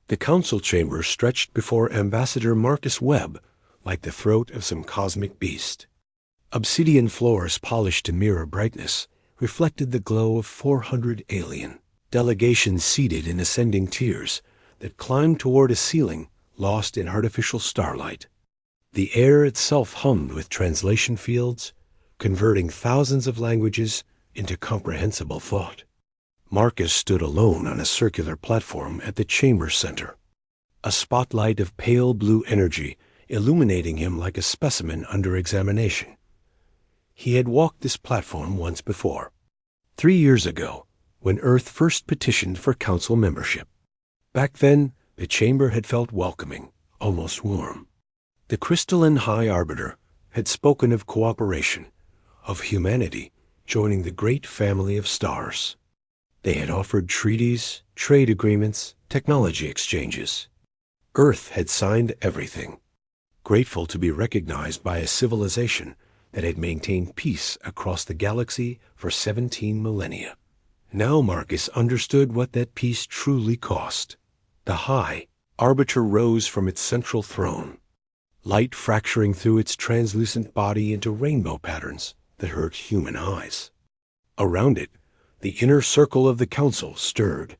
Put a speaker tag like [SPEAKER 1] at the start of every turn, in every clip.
[SPEAKER 1] The council chamber stretched before Ambassador Marcus Webb like the throat of some cosmic beast. Obsidian floors polished to mirror brightness reflected the glow of 400 alien delegations seated in ascending tiers that climbed toward a ceiling lost in artificial starlight. The air itself hummed with translation fields, converting thousands of languages into comprehensible thought. Marcus stood alone on a circular platform at the chamber center, a spotlight of pale blue energy illuminating him like a specimen under examination. He had walked this platform once before, 3 years ago, when Earth first petitioned for council membership. Back then, the chamber had felt welcoming, almost warm. The crystalline High Arbiter had spoken of cooperation, of humanity joining the great family of stars. They had offered treaties, trade agreements, technology exchanges. Earth had signed everything, grateful to be recognized by a civilization that had maintained peace across the galaxy for 17 millennia. Now Marcus understood what that peace truly cost. The High Arbiter rose from its central throne, light fracturing through its translucent body into rainbow patterns that hurt human eyes. Around it, the inner circle of the council stirred.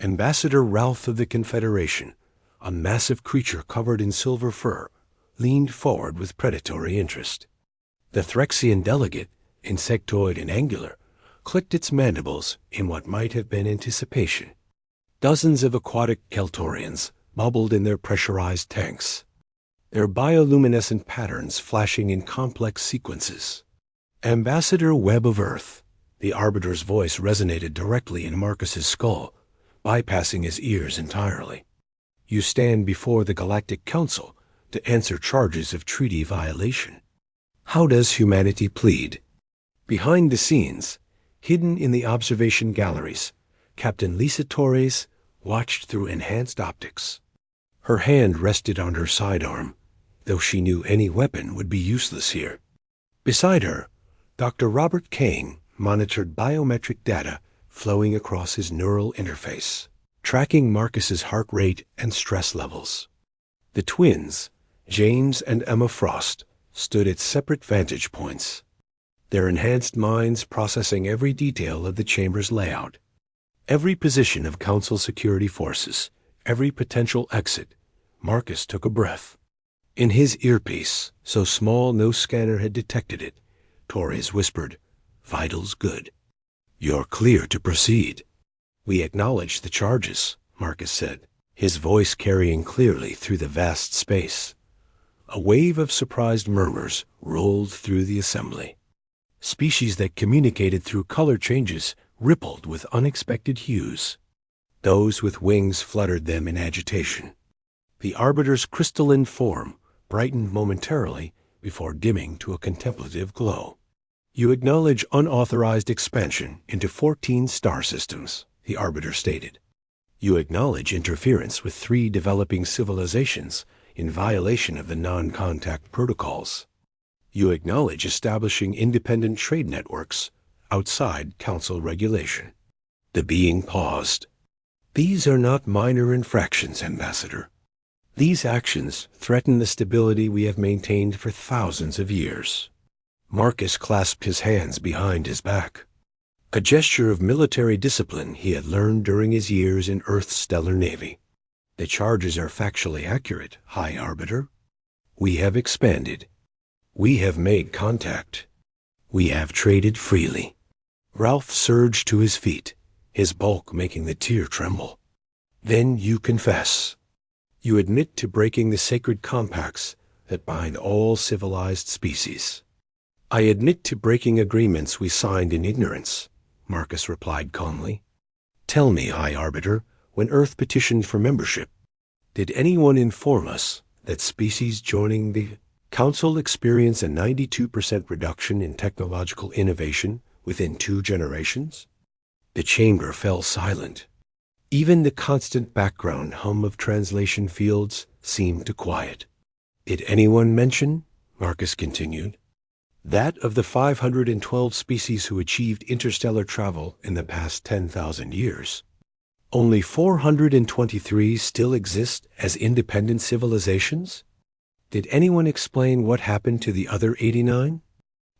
[SPEAKER 1] Ambassador Ralph of the Confederation, a massive creature covered in silver fur, leaned forward with predatory interest. The Threxian delegate, insectoid and angular, clicked its mandibles in what might have been anticipation. Dozens of aquatic Keltorians bubbled in their pressurized tanks, their bioluminescent patterns flashing in complex sequences. Ambassador Webb of Earth, the Arbiter's voice resonated directly in Marcus's skull, bypassing his ears entirely. You stand before the Galactic Council to answer charges of treaty violation. How does humanity plead? Behind the scenes, hidden in the observation galleries, Captain Lisa Torres watched through enhanced optics. Her hand rested on her sidearm, though she knew any weapon would be useless here. Beside her, Dr. Robert Kane monitored biometric data flowing across his neural interface, tracking Marcus's heart rate and stress levels. The twins, James and Emma Frost, stood at separate vantage points, their enhanced minds processing every detail of the chamber's layout, every position of Council security forces, every potential exit. Marcus took a breath. In his earpiece, so small no scanner had detected it, Torres whispered, "Vitals good. You're clear to proceed." "We acknowledge the charges," Marcus said, his voice carrying clearly through the vast space. A wave of surprised murmurs rolled through the assembly. Species that communicated through color changes rippled with unexpected hues. Those with wings fluttered them in agitation. The Arbiter's crystalline form brightened momentarily before dimming to a contemplative glow. "You acknowledge unauthorized expansion into 14 star systems," the Arbiter stated. "You acknowledge interference with 3 developing civilizations in violation of the non-contact protocols. You acknowledge establishing independent trade networks outside Council regulation." The being paused. "These are not minor infractions, Ambassador. These actions threaten the stability we have maintained for thousands of years." Marcus clasped his hands behind his back, a gesture of military discipline he had learned during his years in Earth's stellar navy. "The charges are factually accurate, High Arbiter. We have expanded. We have made contact. We have traded freely." Ralph surged to his feet, his bulk making the tier tremble. "Then you confess. You admit to breaking the sacred compacts that bind all civilized species." "I admit to breaking agreements we signed in ignorance," Marcus replied calmly. "Tell me, High Arbiter, when Earth petitioned for membership, did anyone inform us that species joining the Council experience a 92% reduction in technological innovation within 2 generations? The chamber fell silent. Even the constant background hum of translation fields seemed to quiet. "Did anyone mention," Marcus continued, "that of the 512 species who achieved interstellar travel in the past 10,000 years, Only 423 still exist as independent civilizations? Did anyone explain what happened to the other 89?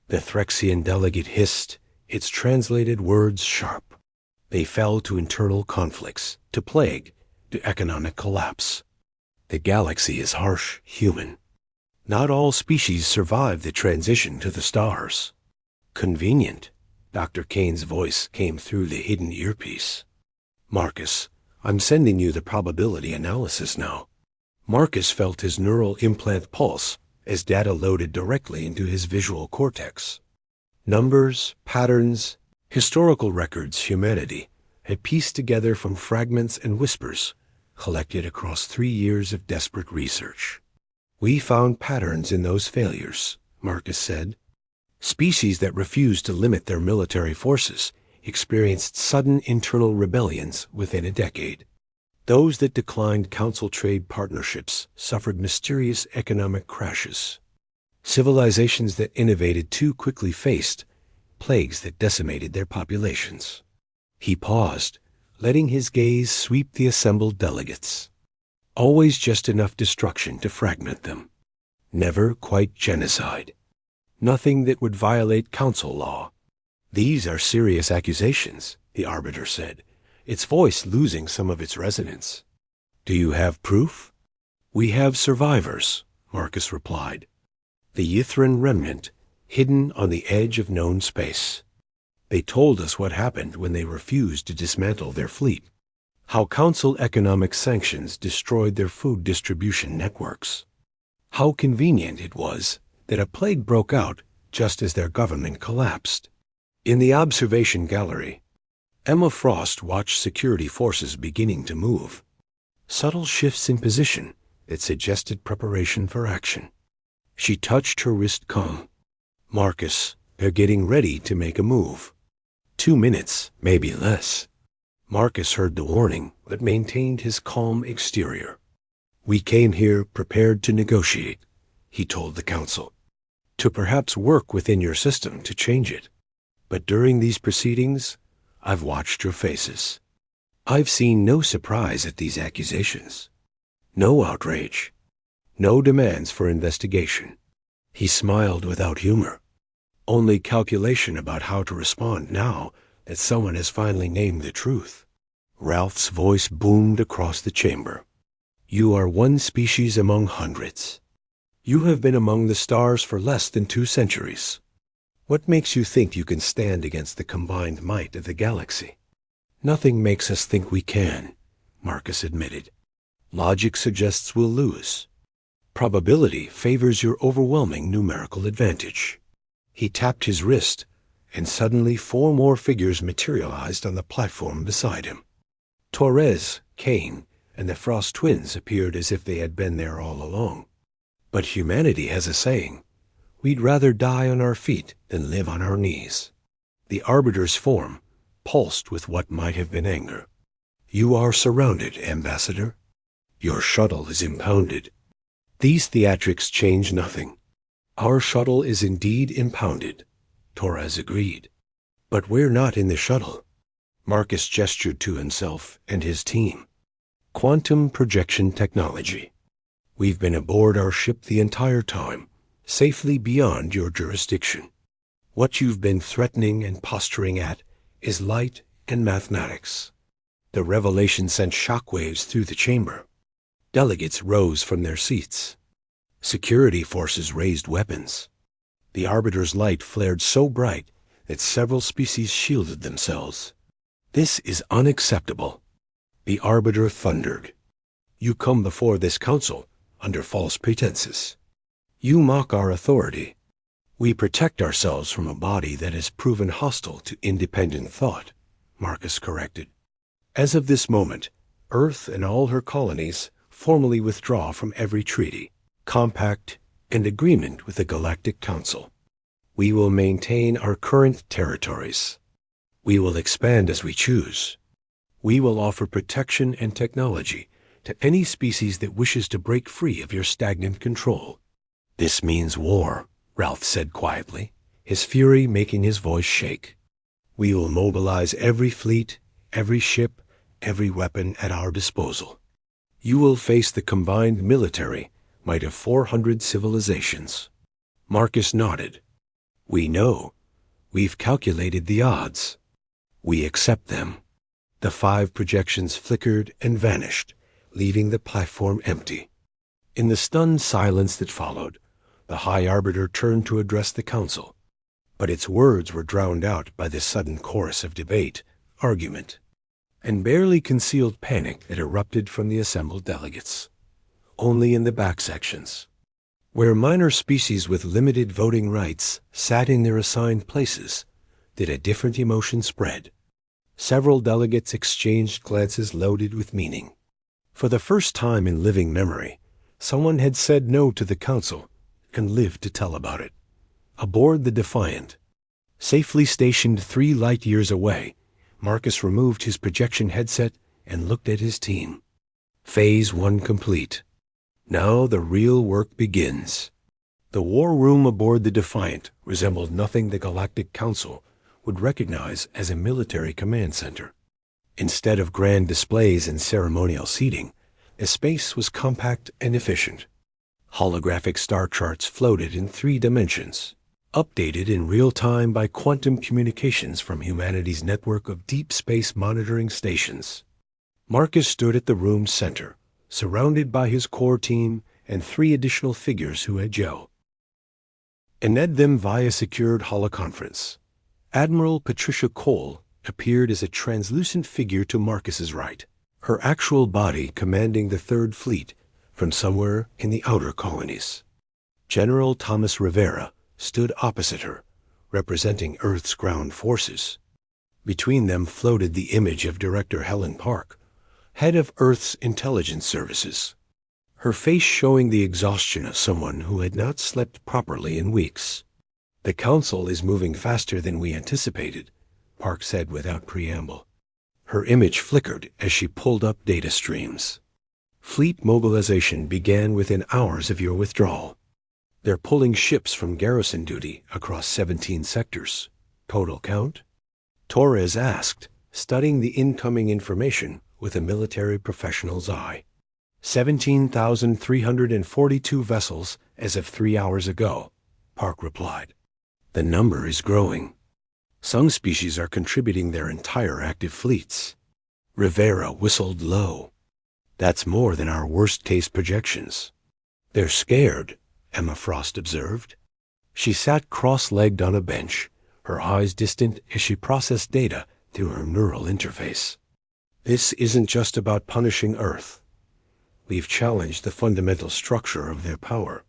[SPEAKER 1] The Threxian delegate hissed, its translated words sharp. They fell to internal conflicts, to plague, to economic collapse. The galaxy is harsh, human. Not all species survive the transition to the stars. Convenient. Dr. Kane's voice came through the hidden earpiece. Marcus, I'm sending you the probability analysis now. Marcus felt his neural implant pulse as data loaded directly into his visual cortex. Numbers, patterns, historical records humanity had pieced together from fragments and whispers collected across 3 years of desperate research. We found patterns in those failures, Marcus said. Species that refused to limit their military forces experienced sudden internal rebellions within a decade. Those that declined council trade partnerships suffered mysterious economic crashes. Civilizations that innovated too quickly faced plagues that decimated their populations. He paused, letting his gaze sweep the assembled delegates. Always just enough destruction to fragment them. Never quite genocide. Nothing that would violate council law. These are serious accusations, the Arbiter said, its voice losing some of its resonance. Do you have proof? We have survivors, Marcus replied. The Yithran remnant, hidden on the edge of known space. They told us what happened when they refused to dismantle their fleet, how council economic sanctions destroyed their food distribution networks, how convenient it was that a plague broke out just as their government collapsed. In the observation gallery, Emma Frost watched security forces beginning to move, subtle shifts in position that suggested preparation for action. She touched her wrist calm. Marcus, they're getting ready to make a move. 2 minutes, maybe less. Marcus heard the warning, but maintained his calm exterior. We came here prepared to negotiate, he told the council, to perhaps work within your system to change it. But during these proceedings, I've watched your faces. I've seen no surprise at these accusations. No outrage. No demands for investigation. He smiled without humor. Only calculation about how to respond now that someone has finally named the truth. Ralph's voice boomed across the chamber. You are one species among hundreds. You have been among the stars for less than 2 centuries. What makes you think you can stand against the combined might of the galaxy? Nothing makes us think we can, Marcus admitted. Logic suggests we'll lose. Probability favors your overwhelming numerical advantage. He tapped his wrist, and suddenly 4 more figures materialized on the platform beside him. Torres, Kane, and the Frost twins appeared as if they had been there all along. But humanity has a saying, we'd rather die on our feet than live on our knees. The Arbiter's form pulsed with what might have been anger. You are surrounded, Ambassador. Your shuttle is impounded. These theatrics change nothing. Our shuttle is indeed impounded, Torres agreed. But we're not in the shuttle. Marcus gestured to himself and his team. Quantum projection technology. We've been aboard our ship the entire time, safely beyond your jurisdiction. What you've been threatening and posturing at is light and mathematics. The revelation sent shockwaves through the chamber. Delegates rose from their seats. Security forces raised weapons. The Arbiter's light flared so bright that several species shielded themselves. This is unacceptable. The Arbiter thundered. You come before this council under false pretenses. You mock our authority. We protect ourselves from a body that has proven hostile to independent thought, Marcus corrected. As of this moment, Earth and all her colonies formally withdraw from every treaty, compact, and agreement with the Galactic Council. We will maintain our current territories. We will expand as we choose. We will offer protection and technology to any species that wishes to break free of your stagnant control. This means war, Ralph said quietly, his fury making his voice shake. We will mobilize every fleet, every ship, every weapon at our disposal. You will face the combined military might of 400 civilizations." Marcus nodded. "We know. We've calculated the odds. We accept them." The 5 projections flickered and vanished, leaving the platform empty. In the stunned silence that followed, the High Arbiter turned to address the council, but its words were drowned out by the sudden chorus of debate, argument, and barely concealed panic that erupted from the assembled delegates. Only in the back sections, where minor species with limited voting rights sat in their assigned places, did a different emotion spread. Several delegates exchanged glances loaded with meaning. For the first time in living memory, someone had said no to the council and lived to tell about it. Aboard the Defiant, safely stationed 3 light years away, Marcus removed his projection headset and looked at his team. Phase 1 complete. Now the real work begins. The war room aboard the Defiant resembled nothing the Galactic Council would recognize as a military command center. Instead of grand displays and ceremonial seating, the space was compact and efficient. Holographic star charts floated in 3 dimensions, updated in real time by quantum communications from humanity's network of deep space monitoring stations. Marcus stood at the room's center, surrounded by his core team and 3 additional figures who had gel. Enaid them via secured holoconference. Admiral Patricia Cole appeared as a translucent figure to Marcus's right, her actual body commanding the 3rd Fleet from somewhere in the outer colonies. General Thomas Rivera stood opposite her, representing Earth's ground forces. Between them floated the image of Director Helen Park, head of Earth's intelligence services, her face showing the exhaustion of someone who had not slept properly in weeks. "The Council is moving faster than we anticipated," Park said without preamble. Her image flickered as she pulled up data streams. "Fleet mobilization began within hours of your withdrawal. They're pulling ships from garrison duty across 17 sectors. Total count?" Torres asked, studying the incoming information with a military professional's eye. 17,342 vessels as of 3 hours ago," Park replied. "The number is growing. Some species are contributing their entire active fleets." Rivera whistled low. "That's more than our worst-case projections." "They're scared," Emma Frost observed. She sat cross-legged on a bench, her eyes distant as she processed data through her neural interface. "This isn't just about punishing Earth. We've challenged the fundamental structure of their power.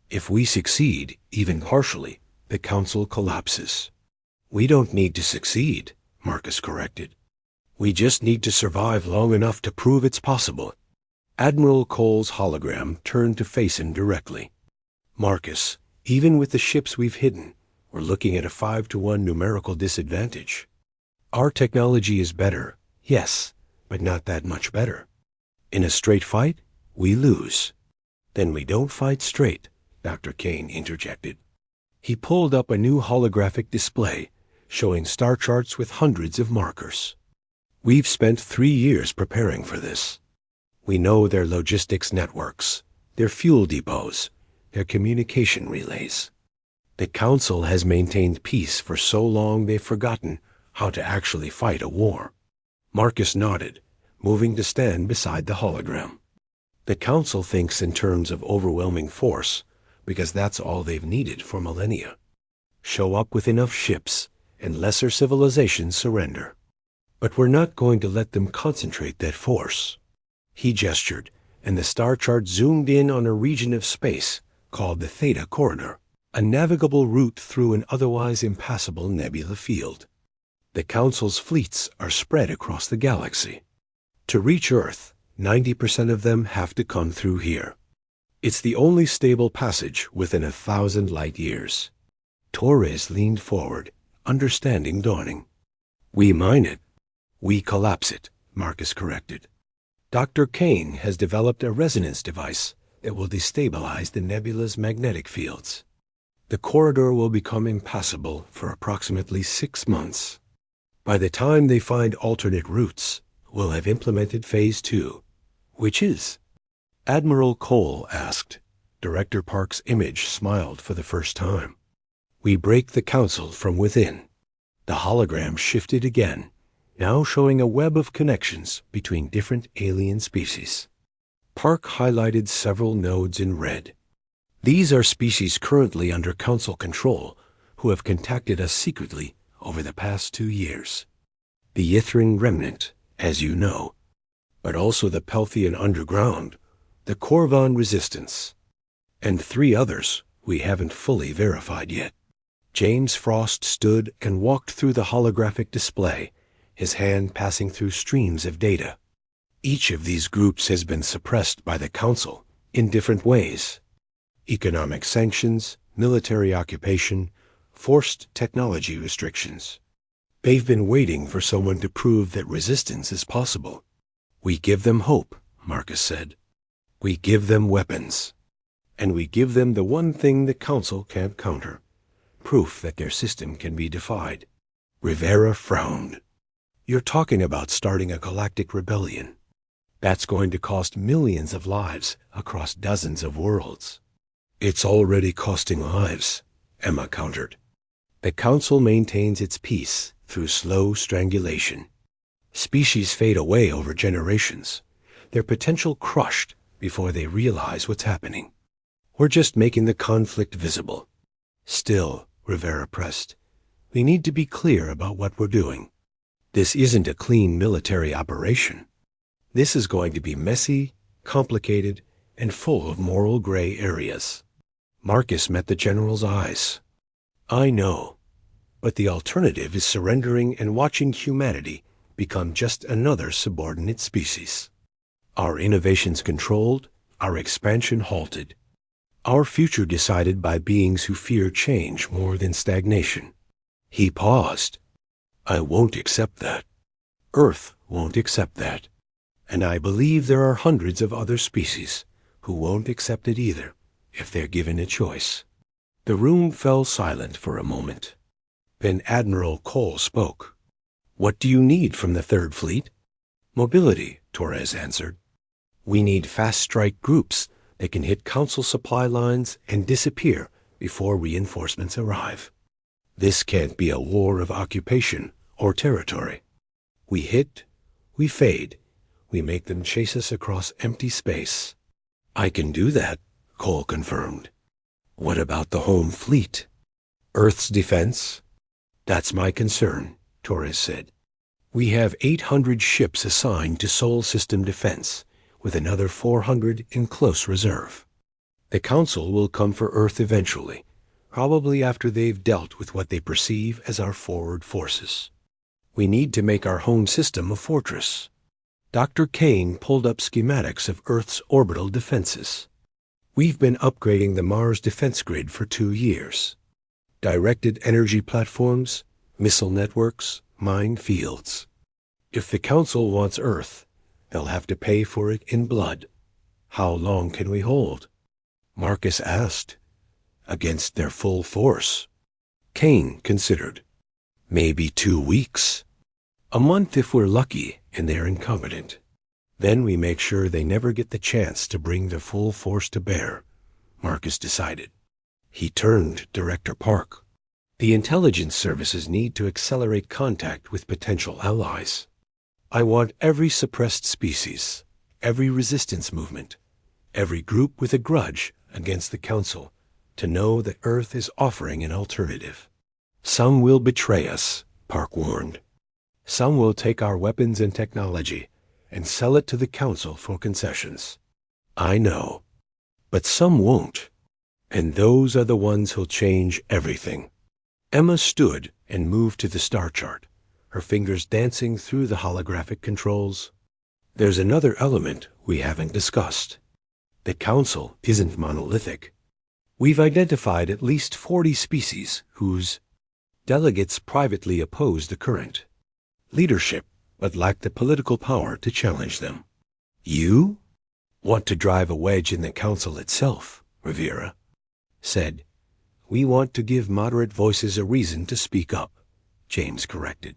[SPEAKER 1] If we succeed, even partially, the Council collapses." "We don't need to succeed," Marcus corrected. "We just need to survive long enough to prove it's possible." Admiral Cole's hologram turned to face him directly. "Marcus, even with the ships we've hidden, we're looking at a 5-to-1 numerical disadvantage. Our technology is better, yes, but not that much better. In a straight fight, we lose." "Then we don't fight straight," Dr. Kane interjected. He pulled up a new holographic display, showing star charts with hundreds of markers. "We've spent 3 years preparing for this. We know their logistics networks, their fuel depots, their communication relays. The Council has maintained peace for so long they've forgotten how to actually fight a war." Marcus nodded, moving to stand beside the hologram. "The Council thinks in terms of overwhelming force because that's all they've needed for millennia. Show up with enough ships, and lesser civilizations surrender. But we're not going to let them concentrate that force." He gestured, and the star chart zoomed in on a region of space called the Theta Corridor, a navigable route through an otherwise impassable nebula field. "The Council's fleets are spread across the galaxy. To reach Earth, 90% of them have to come through here. It's the only stable passage within 1,000 light years." Torres leaned forward, understanding dawning. "We mine it. We collapse it," Marcus corrected. "Dr. Kane has developed a resonance device that will destabilize the nebula's magnetic fields. The corridor will become impassable for approximately 6 months. By the time they find alternate routes, will have implemented Phase 2. Which is? Admiral Cole asked. Director Park's image smiled for the first time. We break the council from within. The hologram shifted again, now showing a web of connections between different alien species. Park highlighted several nodes in red. These are species currently under council control who have contacted us secretly over the past 2 years. The Ithran remnant, as you know, but also the Pelthian underground, the Corvan resistance, and 3 others we haven't fully verified yet. James Frost stood and walked through the holographic display, his hand passing through streams of data. Each of these groups has been suppressed by the Council in different ways. Economic sanctions, military occupation, forced technology restrictions. They've been waiting for someone to prove that resistance is possible. We give them hope, Marcus said. We give them weapons. And we give them the one thing the Council can't counter, proof that their system can be defied. Rivera frowned. You're talking about starting a galactic rebellion. That's going to cost millions of lives across dozens of worlds. It's already costing lives, Emma countered. The Council maintains its peace through slow strangulation. Species fade away over generations, their potential crushed before they realize what's happening. We're just making the conflict visible. Still, Rivera pressed, we need to be clear about what we're doing. This isn't a clean military operation. This is going to be messy, complicated, and full of moral gray areas. Marcus met the general's eyes. I know, but the alternative is surrendering and watching humanity become just another subordinate species. Our innovations controlled, our expansion halted. Our future decided by beings who fear change more than stagnation. He paused. I won't accept that. Earth won't accept that. And I believe there are hundreds of other species who won't accept it either, if they're given a choice. The room fell silent for a moment. Then Admiral Cole spoke. What do you need from the Third Fleet? Mobility, Torres answered. We need fast-strike groups that can hit Council supply lines and disappear before reinforcements arrive. This can't be a war of occupation or territory. We hit, we fade, we make them chase us across empty space. I can do that, Cole confirmed. What about the home fleet? Earth's defense? That's my concern, Torres said. We have 800 ships assigned to Sol System defense, with another 400 in close reserve. The Council will come for Earth eventually, probably after they've dealt with what they perceive as our forward forces. We need to make our home system a fortress. Dr. Kane pulled up schematics of Earth's orbital defenses. We've been upgrading the Mars defense grid for 2 years. Directed energy platforms, missile networks, mine fields. If the Council wants Earth, they'll have to pay for it in blood. How long can we hold? Marcus asked. Against their full force. Kane considered. Maybe 2 weeks. A month if we're lucky and they're incompetent. Then we make sure they never get the chance to bring their full force to bear, Marcus decided. He turned to Director Park. The intelligence services need to accelerate contact with potential allies. I want every suppressed species, every resistance movement, every group with a grudge against the Council to know that Earth is offering an alternative. Some will betray us, Park warned. Some will take our weapons and technology and sell it to the Council for concessions. I know. But some won't. And those are the ones who'll change everything. Emma stood and moved to the star chart, her fingers dancing through the holographic controls. There's another element we haven't discussed. The Council isn't monolithic. We've identified at least 40 species whose delegates privately oppose the current leadership, but lack the political power to challenge them. You want to drive a wedge in the Council itself, Rivera said. We want to give moderate voices a reason to speak up, James corrected.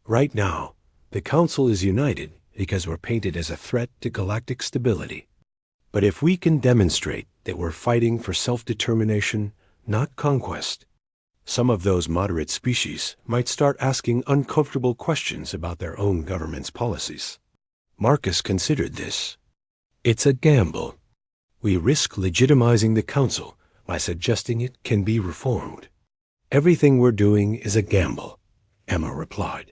[SPEAKER 1] Right now, the Council is united because we're painted as a threat to galactic stability. But if we can demonstrate that we're fighting for self-determination, not conquest, some of those moderate species might start asking uncomfortable questions about their own government's policies. Marcus considered this. It's a gamble. We risk legitimizing the Council by suggesting it can be reformed. Everything we're doing is a gamble, Emma replied.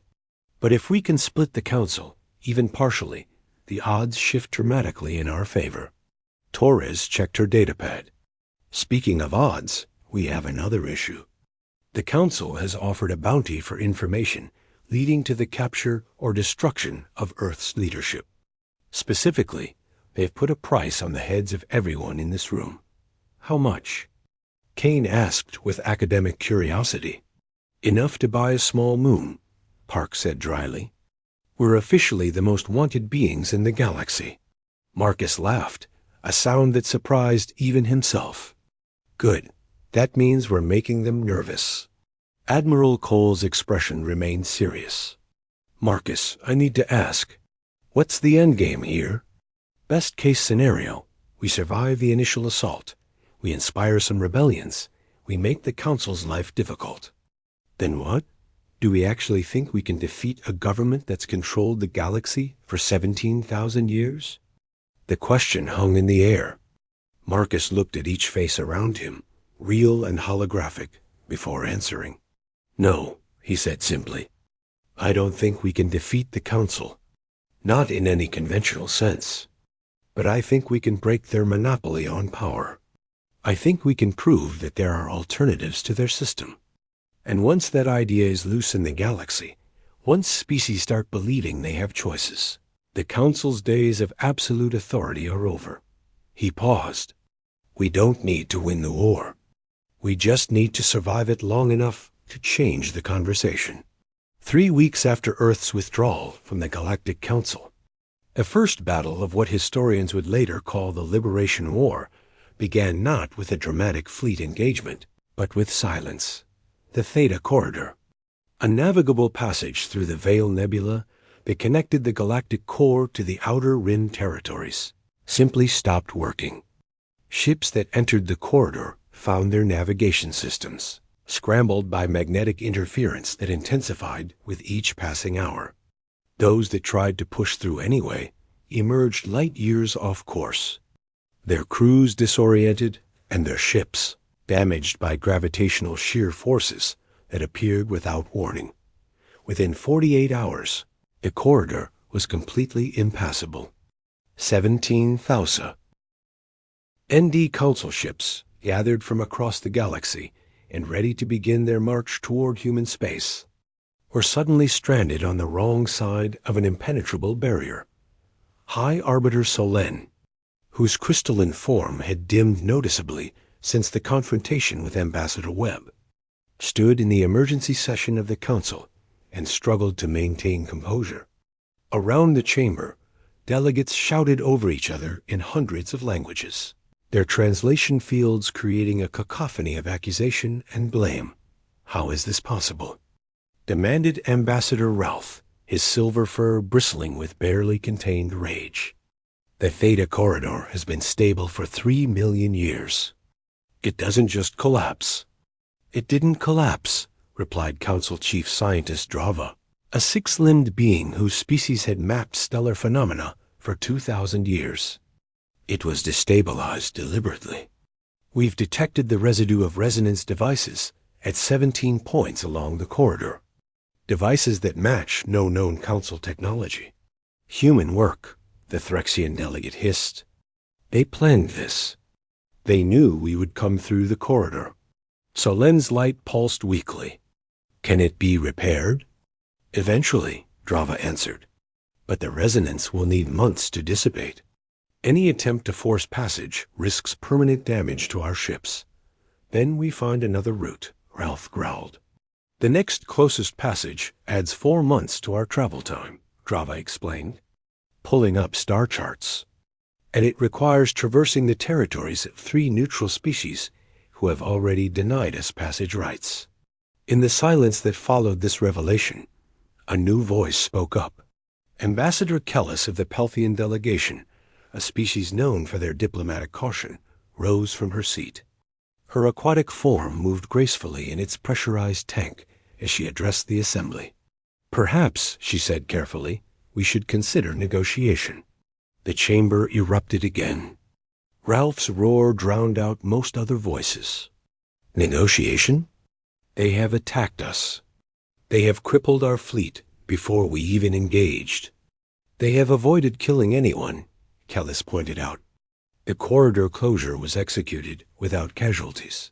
[SPEAKER 1] But if we can split the Council, even partially, the odds shift dramatically in our favor. Torres checked her datapad. Speaking of odds, we have another issue. The Council has offered a bounty for information leading to the capture or destruction of Earth's leadership. Specifically, they've put a price on the heads of everyone in this room. How much? Kane asked with academic curiosity. Enough to buy a small moon, Park said dryly. We're officially the most wanted beings in the galaxy. Marcus laughed, a sound that surprised even himself. Good. That means we're making them nervous. Admiral Cole's expression remained serious. Marcus, I need to ask, what's the endgame here? Best case scenario, we survive the initial assault. We inspire some rebellions. We make the Council's life difficult. Then what? Do we actually think we can defeat a government that's controlled the galaxy for 17,000 years? The question hung in the air. Marcus looked at each face around him, real and holographic, before answering. No, he said simply. I don't think we can defeat the Council. Not in any conventional sense. But I think we can break their monopoly on power. I think we can prove that there are alternatives to their system. And once that idea is loose in the galaxy, once species start believing they have choices, the Council's days of absolute authority are over. He paused. We don't need to win the war. We just need to survive it long enough to change the conversation. 3 weeks after Earth's withdrawal from the Galactic Council, a first battle of what historians would later call the Liberation War began not with a dramatic fleet engagement, but with silence. The Theta Corridor, a navigable passage through the Veil Nebula that connected the galactic core to the outer Rim territories, simply stopped working. Ships that entered the corridor found their navigation systems scrambled by magnetic interference that intensified with each passing hour. Those that tried to push through anyway emerged light years off course, their crews disoriented and their ships damaged by gravitational shear forces that appeared without warning. Within 48 hours, the corridor was completely impassable. 17,000 ND Council ships gathered from across the galaxy and ready to begin their march toward human space were suddenly stranded on the wrong side of an impenetrable barrier. High Arbiter Solen, whose crystalline form had dimmed noticeably since the confrontation with Ambassador Webb, stood in the emergency session of the Council and struggled to maintain composure. Around the chamber, delegates shouted over each other in hundreds of languages, their translation fields creating a cacophony of accusation and blame. How is this possible? Demanded Ambassador Ralph, his silver fur bristling with barely contained rage. The Theta Corridor has been stable for 3 million years. It doesn't just collapse. It didn't collapse, replied Council Chief Scientist Drava, a six-limbed being whose species had mapped stellar phenomena for 2,000 years. It was destabilized deliberately. We've detected the residue of resonance devices at 17 points along the corridor. Devices that match no known Council technology. Human work, the Threxian delegate hissed. They planned this. They knew we would come through the corridor. Solen's light pulsed weakly. Can it be repaired? Eventually, Drava answered. But the resonance will need months to dissipate. Any attempt to force passage risks permanent damage to our ships. Then we find another route, Ralph growled. The next closest passage adds 4 months to our travel time, Drava explained, pulling up star charts. And it requires traversing the territories of 3 neutral species who have already denied us passage rights. In the silence that followed this revelation, a new voice spoke up. Ambassador Kellis of the Pelthian delegation, a species known for their diplomatic caution, rose from her seat. Her aquatic form moved gracefully in its pressurized tank as she addressed the assembly. "Perhaps," she said carefully, "we should consider negotiation." The chamber erupted again. Ralph's roar drowned out most other voices. "Negotiation? They have attacked us. They have crippled our fleet before we even engaged. They have avoided killing anyone," Kellis pointed out. "The corridor closure was executed without casualties.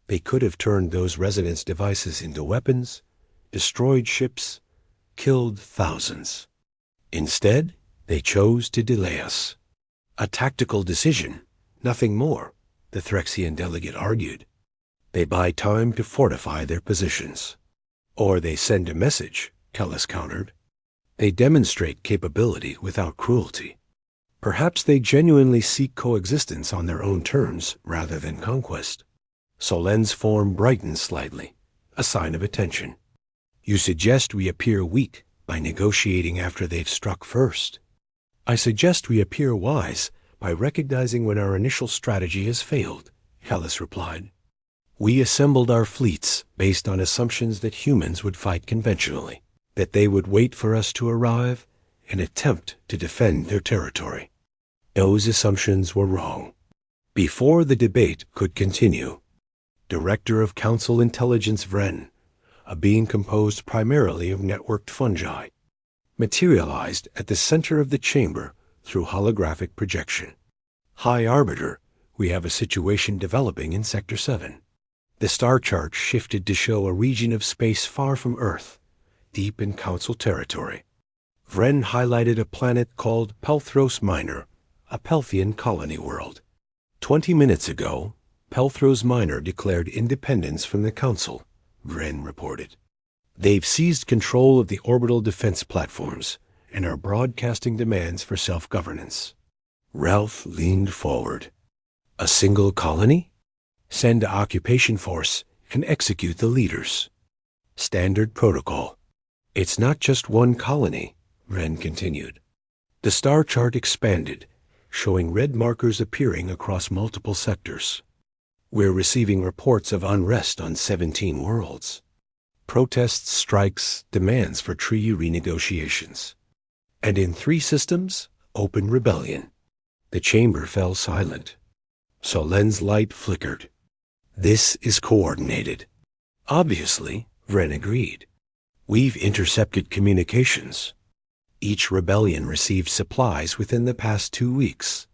[SPEAKER 1] They could have turned those resonance devices into weapons, destroyed ships, killed thousands. Instead, they chose to delay us. A tactical decision, nothing more," the Threxian delegate argued. "They buy time to fortify their positions." "Or they send a message," Kellis countered. "They demonstrate capability without cruelty. Perhaps they genuinely seek coexistence on their own terms rather than conquest." Solen's form brightened slightly, a sign of attention. "You suggest we appear weak by negotiating after they've struck first." "I suggest we appear wise by recognizing when our initial strategy has failed," Kellis replied. "We assembled our fleets based on assumptions that humans would fight conventionally, that they would wait for us to arrive and attempt to defend their territory. Those assumptions were wrong." Before the debate could continue, Director of Council Intelligence Vren, a being composed primarily of networked fungi, materialized at the center of the chamber through holographic projection. "High Arbiter, we have a situation developing in Sector 7. The star chart shifted to show a region of space far from Earth, deep in Council territory. Vren highlighted a planet called Pelthros Minor, a Pelthian colony world. 20 minutes ago, Pelthros Minor declared independence from the Council," Vren reported. "They've seized control of the orbital defense platforms and are broadcasting demands for self-governance." Ralph leaned forward. "A single colony? Send an occupation force and execute the leaders. Standard protocol." "It's not just one colony," Vren continued. The star chart expanded, showing red markers appearing across multiple sectors. "We're receiving reports of unrest on 17 worlds. Protests, strikes, demands for treaty renegotiations. And in 3 systems, open rebellion." The chamber fell silent. Solen's light flickered. "This is coordinated." "Obviously," Vren agreed. "We've intercepted communications. Each rebellion received supplies within the past 2 weeks.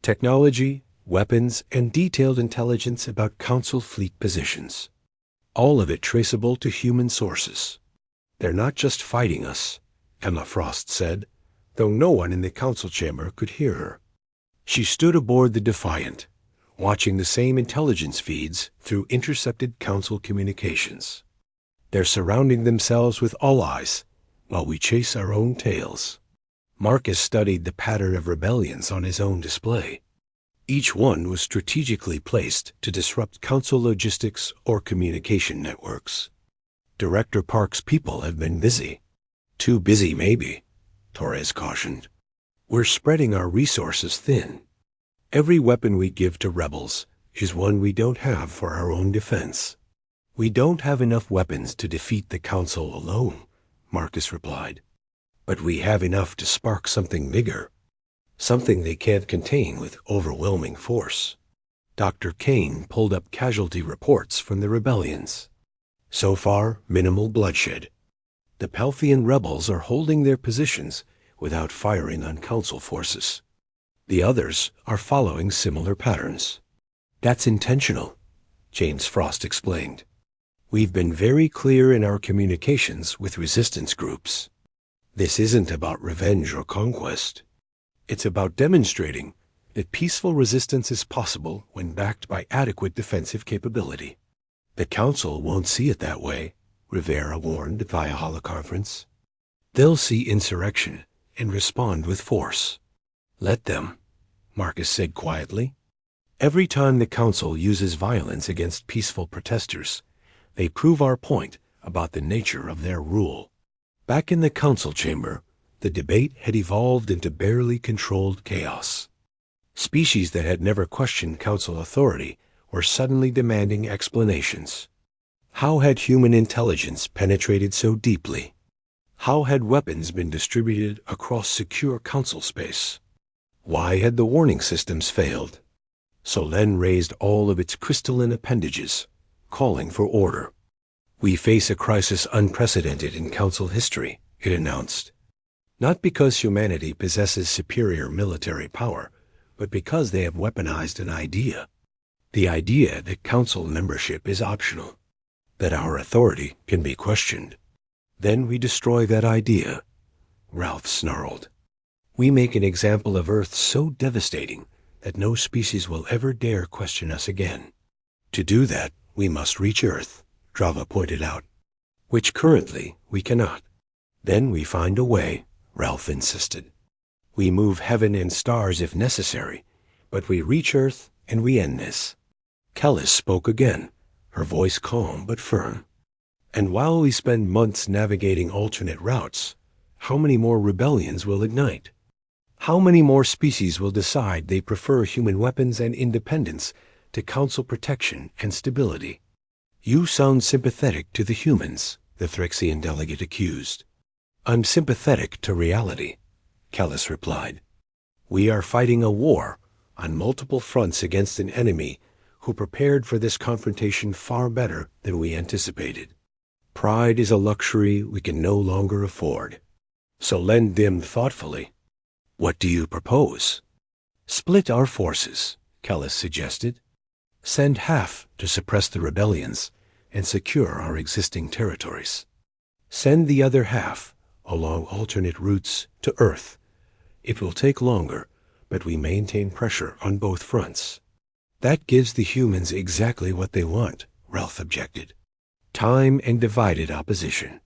[SPEAKER 1] Technology, weapons, and detailed intelligence about Council fleet positions. All of it traceable to human sources. They're not just fighting us," Emma Frost said, though no one in the Council chamber could hear her. She stood aboard the Defiant, watching the same intelligence feeds through intercepted Council communications. "They're surrounding themselves with allies while we chase our own tails." Marcus studied the pattern of rebellions on his own display. Each one was strategically placed to disrupt Council logistics or communication networks. "Director Park's people have been busy." "Too busy, maybe," Torres cautioned. "We're spreading our resources thin. Every weapon we give to rebels is one we don't have for our own defense." "We don't have enough weapons to defeat the Council alone," Marcus replied. "But we have enough to spark something bigger. Something they can't contain with overwhelming force." Dr. Kane pulled up casualty reports from the rebellions. "So far, minimal bloodshed. The Pelthian rebels are holding their positions without firing on Council forces. The others are following similar patterns." "That's intentional," James Frost explained. "We've been very clear in our communications with resistance groups. This isn't about revenge or conquest. It's about demonstrating that peaceful resistance is possible when backed by adequate defensive capability." "The Council won't see it that way," Rivera warned via holoconference. "They'll see insurrection and respond with force." "Let them," Marcus said quietly. "Every time the Council uses violence against peaceful protesters, they prove our point about the nature of their rule." Back in the Council chamber, The debate had evolved into barely controlled chaos. Species that had never questioned council authority were suddenly demanding explanations. How had human intelligence penetrated so deeply? How had weapons been distributed across secure council space? Why had the warning systems failed? Solène raised all of its crystalline appendages, calling for order. "We face a crisis unprecedented in council history," it announced. Not because humanity possesses superior military power, but because they have weaponized an idea. The idea that council membership is optional, that our authority can be questioned. Then we destroy that idea, Ralph snarled. We make an example of Earth so devastating that no species will ever dare question us again. To do that, we must reach Earth, Drava pointed out, which currently we cannot. Then we find a way, Ralph insisted. We move heaven and stars if necessary, but we reach Earth and we end this. Kellis spoke again, her voice calm but firm. And while we spend months navigating alternate routes, how many more rebellions will ignite? How many more species will decide they prefer human weapons and independence to council protection and stability? You sound sympathetic to the humans, the Thrixian delegate accused. I'm sympathetic to reality, Kellis replied. We are fighting a war on multiple fronts against an enemy who prepared for this confrontation far better than we anticipated. Pride is a luxury we can no longer afford. Solène dimmed thoughtfully. What do you propose? Split our forces, Kellis suggested. Send half to suppress the rebellions and secure our existing territories. Send the other half along alternate routes to Earth. It will take longer, but we maintain pressure on both fronts. That gives the humans exactly what they want, Ralph objected. Time and divided opposition.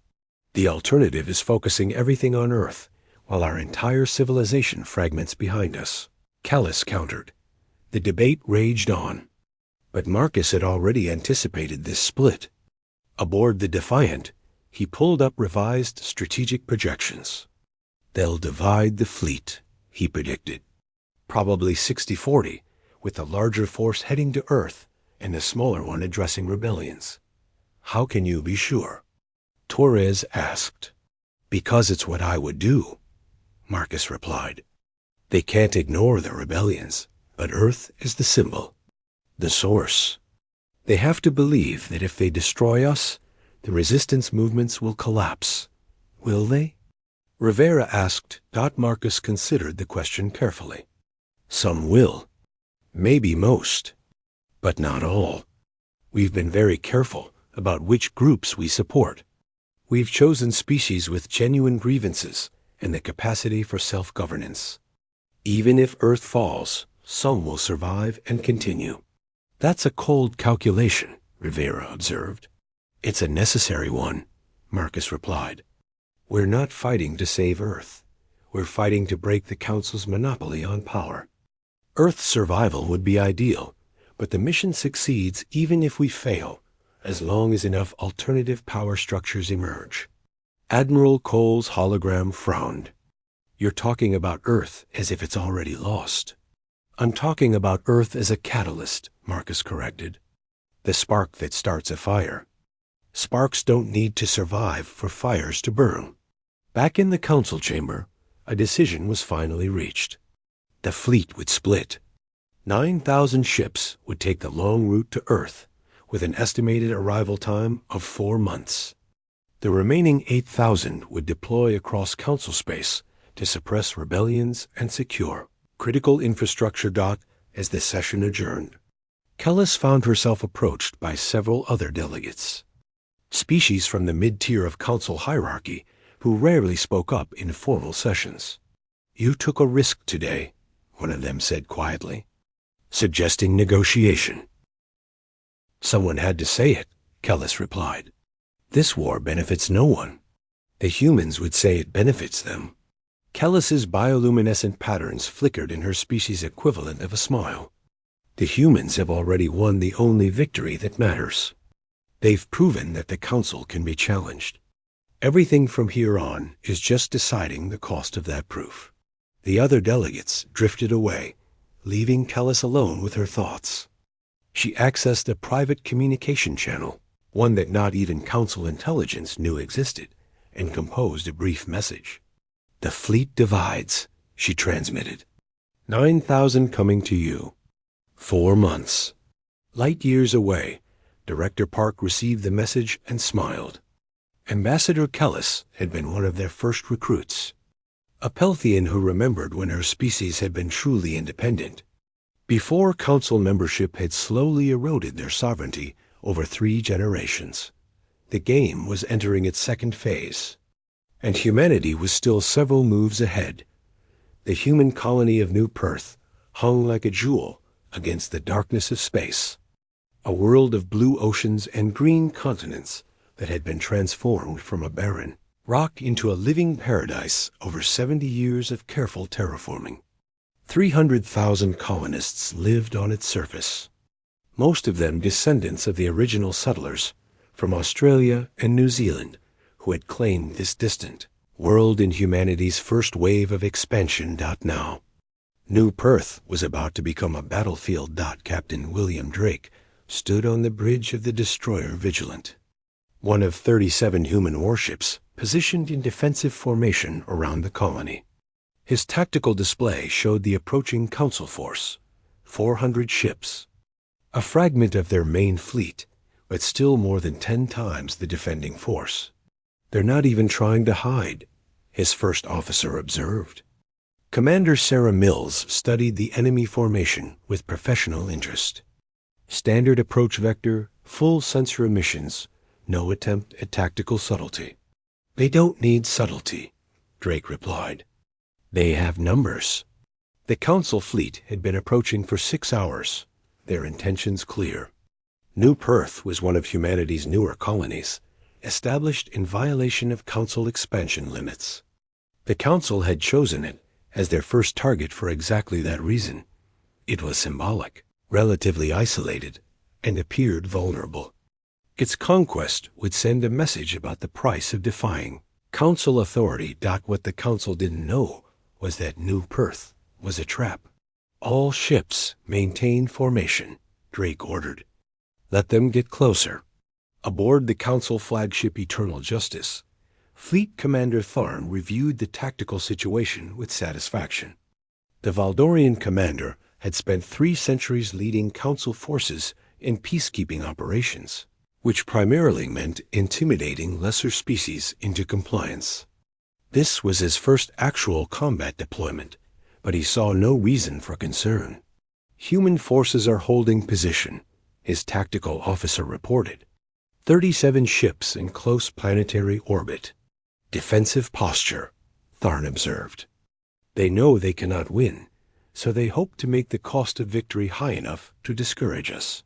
[SPEAKER 1] The alternative is focusing everything on Earth, while our entire civilization fragments behind us, Kellis countered. The debate raged on. But Marcus had already anticipated this split. Aboard the Defiant, he pulled up revised strategic projections. They'll divide the fleet, he predicted. Probably 60-40, with the larger force heading to Earth and the smaller one addressing rebellions. How can you be sure? Torres asked. Because it's what I would do, Marcus replied. They can't ignore the rebellions, but Earth is the symbol, the source. They have to believe that if they destroy us, the resistance movements will collapse. Will they? Rivera asked. Marcus considered the question carefully. Some will. Maybe most. But not all. We've been very careful about which groups we support. We've chosen species with genuine grievances and the capacity for self-governance. Even if Earth falls, some will survive and continue. That's a cold calculation, Rivera observed. It's a necessary one, Marcus replied. We're not fighting to save Earth. We're fighting to break the Council's monopoly on power. Earth's survival would be ideal, but the mission succeeds even if we fail, as long as enough alternative power structures emerge. Admiral Cole's hologram frowned. You're talking about Earth as if it's already lost. I'm talking about Earth as a catalyst, Marcus corrected. The spark that starts a fire. Sparks don't need to survive for fires to burn. Back in the council chamber, a decision was finally reached. The fleet would split. 9,000 ships would take the long route to Earth, with an estimated arrival time of 4 months. The remaining 8,000 would deploy across council space to suppress rebellions and secure critical infrastructure. As the session adjourned, Kellis found herself approached by several other delegates. Species from the mid-tier of council hierarchy who rarely spoke up in formal sessions. You took a risk today, one of them said quietly, suggesting negotiation. Someone had to say it, Kellis replied. This war benefits no one. The humans would say it benefits them. Kellis's bioluminescent patterns flickered in her species' equivalent of a smile. The humans have already won the only victory that matters. They've proven that the Council can be challenged. Everything from here on is just deciding the cost of that proof. The other delegates drifted away, leaving Kellis alone with her thoughts. She accessed a private communication channel, one that not even Council intelligence knew existed, and composed a brief message. "The fleet divides," she transmitted. 9,000 coming to you. 4 months. Light years away, Director Park received the message and smiled. Ambassador Kellis had been one of their first recruits, a Pelthian who remembered when her species had been truly independent, before Council membership had slowly eroded their sovereignty over 3 generations. The game was entering its second phase, and humanity was still several moves ahead. The human colony of New Perth hung like a jewel against the darkness of space, a world of blue oceans and green continents that had been transformed from a barren rock into a living paradise over 70 years of careful terraforming. 300,000 colonists lived on its surface, most of them descendants of the original settlers from Australia and New Zealand who had claimed this distant world in humanity's first wave of expansion. Now, New Perth was about to become a battlefield. Captain William Drake stood on the bridge of the destroyer Vigilant, one of 37 human warships positioned in defensive formation around the colony. His tactical display showed the approaching Council force, 400 ships, a fragment of their main fleet, but still more than 10 times the defending force. "They're not even trying to hide," his first officer observed. Commander Sarah Mills studied the enemy formation with professional interest. Standard approach vector, full sensor emissions, no attempt at tactical subtlety. "They don't need subtlety," Drake replied. "They have numbers." The Council fleet had been approaching for 6 hours, their intentions clear. New Perth was one of humanity's newer colonies, established in violation of Council expansion limits. The Council had chosen it as their first target for exactly that reason. It was symbolic, relatively isolated, and appeared vulnerable. Its conquest would send a message about the price of defying Council authority. What the Council didn't know was that New Perth was a trap. "All ships maintain formation," Drake ordered. "Let them get closer." Aboard the Council flagship Eternal Justice, Fleet Commander Tharn reviewed the tactical situation with satisfaction. The Valdorian commander had spent 3 centuries leading Council forces in peacekeeping operations, which primarily meant intimidating lesser species into compliance. This was his first actual combat deployment, but he saw no reason for concern. "Human forces are holding position," his tactical officer reported. 37 ships in close planetary orbit. "Defensive posture," Tharn observed. "They know they cannot win, so they hope to make the cost of victory high enough to discourage us.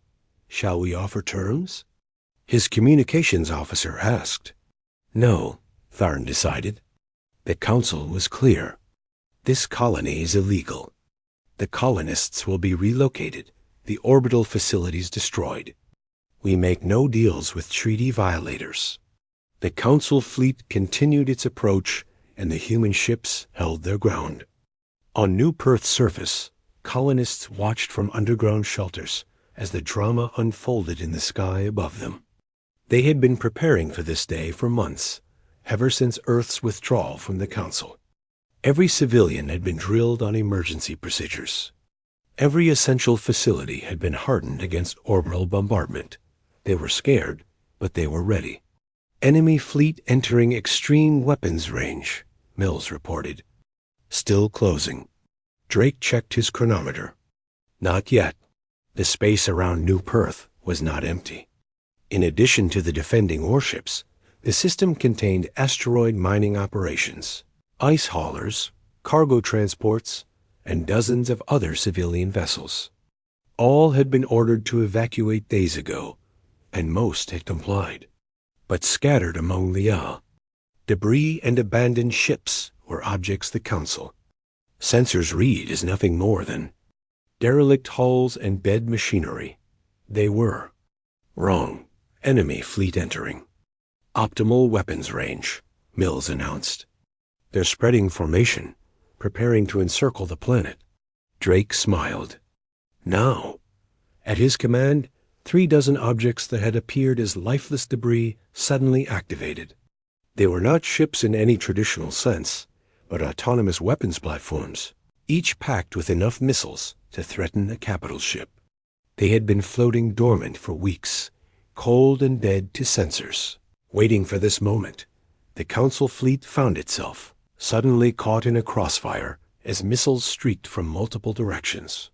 [SPEAKER 1] Shall we offer terms?" His communications officer asked. "No," Tharn decided. The Council was clear. This colony is illegal. The colonists will be relocated, the orbital facilities destroyed. We make no deals with treaty violators. The Council fleet continued its approach, and the human ships held their ground. On New Perth's surface, colonists watched from underground shelters as the drama unfolded in the sky above them. They had been preparing for this day for months, ever since Earth's withdrawal from the Council. Every civilian had been drilled on emergency procedures. Every essential facility had been hardened against orbital bombardment. They were scared, but they were ready. "Enemy fleet entering extreme weapons range," Mills reported. "Still closing." Drake checked his chronometer. Not yet. The space around New Perth was not empty. In addition to the defending warships, the system contained asteroid mining operations, ice haulers, cargo transports, and dozens of other civilian vessels. All had been ordered to evacuate days ago, and most had complied. But scattered among the debris and abandoned ships were objects the Council. Sensors read as nothing more than derelict hulls and dead machinery. They were wrong. Enemy fleet entering. Optimal weapons range. Mills announced. "They're spreading formation, preparing to encircle the planet." Drake smiled. Now, at his command, 36 objects that had appeared as lifeless debris suddenly activated. They were not ships in any traditional sense, but autonomous weapons platforms, each packed with enough missiles to threaten a capital ship. They had been floating dormant for weeks, cold and dead to sensors. Waiting for this moment, the Council fleet found itself suddenly caught in a crossfire as missiles streaked from multiple directions.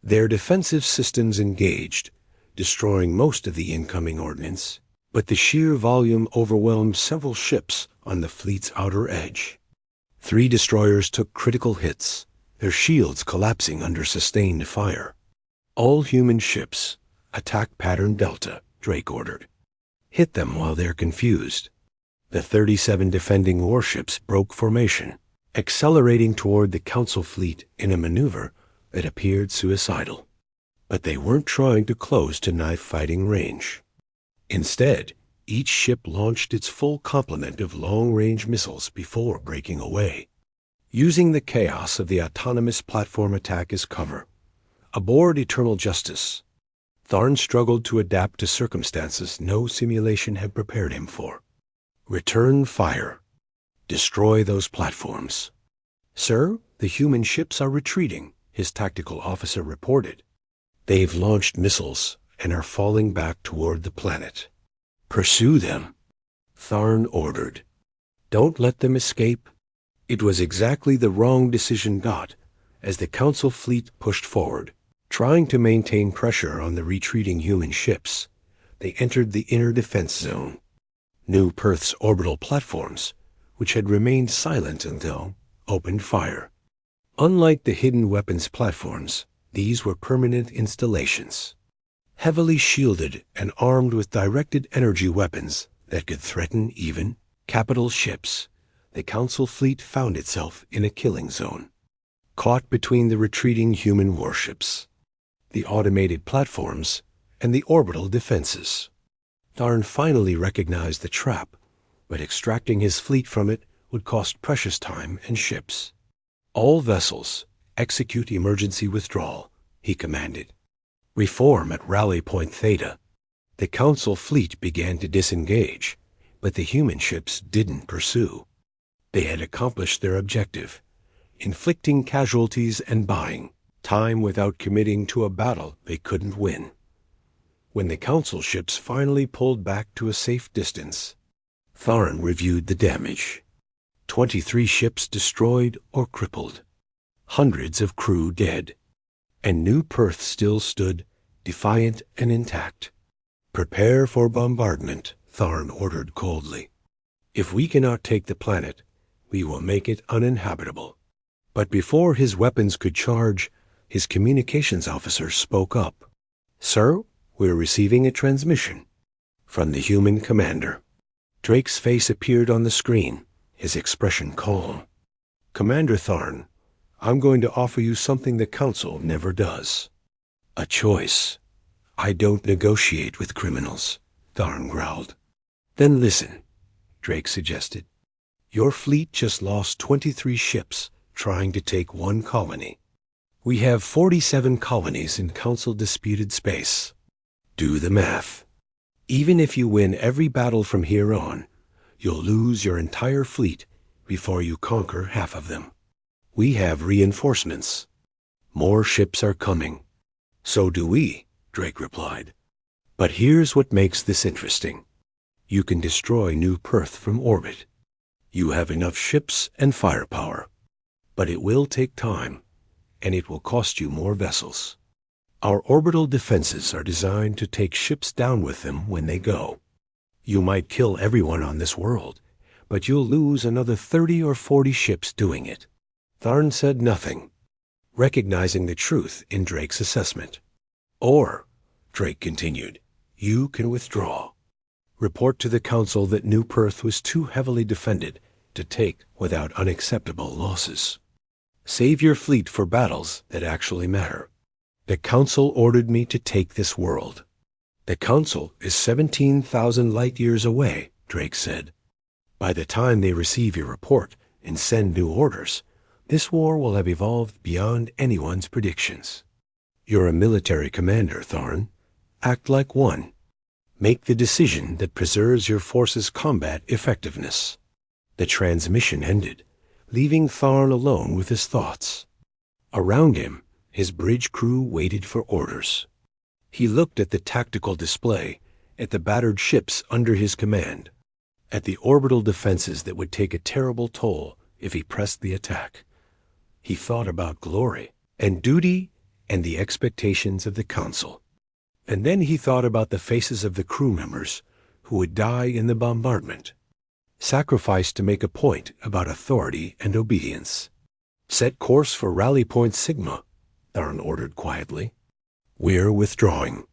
[SPEAKER 1] Their defensive systems engaged, destroying most of the incoming ordnance, but the sheer volume overwhelmed several ships on the fleet's outer edge. 3 destroyers took critical hits, their shields collapsing under sustained fire. "All human ships, attack pattern Delta," Drake ordered. "Hit them while they're confused." The 37 defending warships broke formation, accelerating toward the Council fleet in a maneuver that appeared suicidal. But they weren't trying to close to knife-fighting range. Instead, each ship launched its full complement of long-range missiles before breaking away. Using the chaos of the autonomous platform attack as cover, aboard Eternal Justice, Tharn struggled to adapt to circumstances no simulation had prepared him for. Return fire. Destroy those platforms. "Sir, the human ships are retreating," his tactical officer reported. "They've launched missiles and are falling back toward the planet." "Pursue them," Tharn ordered. "Don't let them escape." It was exactly the wrong decision got as the Council fleet pushed forward, trying to maintain pressure on the retreating human ships. They entered the inner defense zone. New Perth's orbital platforms, which had remained silent until, opened fire. Unlike the hidden weapons platforms, these were permanent installations, heavily shielded and armed with directed energy weapons that could threaten even capital ships. The Council fleet found itself in a killing zone, caught between the retreating human warships, the automated platforms, and the orbital defenses. Tharn finally recognized the trap, but extracting his fleet from it would cost precious time and ships. "All vessels, execute emergency withdrawal," he commanded. "Reform at Rally Point Theta." The Council fleet began to disengage, but the human ships didn't pursue. They had accomplished their objective, inflicting casualties and buying time without committing to a battle they couldn't win. When the Council ships finally pulled back to a safe distance, Tharn reviewed the damage. 23 ships destroyed or crippled, hundreds of crew dead, and New Perth still stood, defiant and intact. "Prepare for bombardment," Tharn ordered coldly. "If we cannot take the planet, we will make it uninhabitable." But before his weapons could charge, his communications officer spoke up. "Sir, we're receiving a transmission from the human commander." Drake's face appeared on the screen, his expression calm. "Commander Tharn, I'm going to offer you something the Council never does. A choice." "I don't negotiate with criminals," Tharn growled. "Then listen," Drake suggested. "Your fleet just lost 23 ships trying to take one colony. We have 47 colonies in Council-disputed space. Do the math. Even if you win every battle from here on, you'll lose your entire fleet before you conquer half of them. We have reinforcements. More ships are coming." "So do we," Drake replied. "But here's what makes this interesting. You can destroy New Perth from orbit. You have enough ships and firepower. But it will take time, and it will cost you more vessels. Our orbital defenses are designed to take ships down with them when they go. You might kill everyone on this world, but you'll lose another 30 or 40 ships doing it." Tharn said nothing, recognizing the truth in Drake's assessment. "Or," Drake continued, "you can withdraw. Report to the Council that New Perth was too heavily defended to take without unacceptable losses. Save your fleet for battles that actually matter. The Council ordered me to take this world." "The Council is 17,000 light-years away," Drake said. By the time they receive your report and send new orders, this war will have evolved beyond anyone's predictions. You're a military commander, Tharn. Act like one. Make the decision that preserves your force's combat effectiveness. The transmission ended, leaving Tharn alone with his thoughts. Around him, his bridge crew waited for orders. He looked at the tactical display, at the battered ships under his command, at the orbital defenses that would take a terrible toll if he pressed the attack. He thought about glory and duty and the expectations of the Council. And then he thought about the faces of the crew members who would die in the bombardment, sacrificed to make a point about authority and obedience. Set course for Rally Point Sigma, Tharn ordered quietly. We're withdrawing.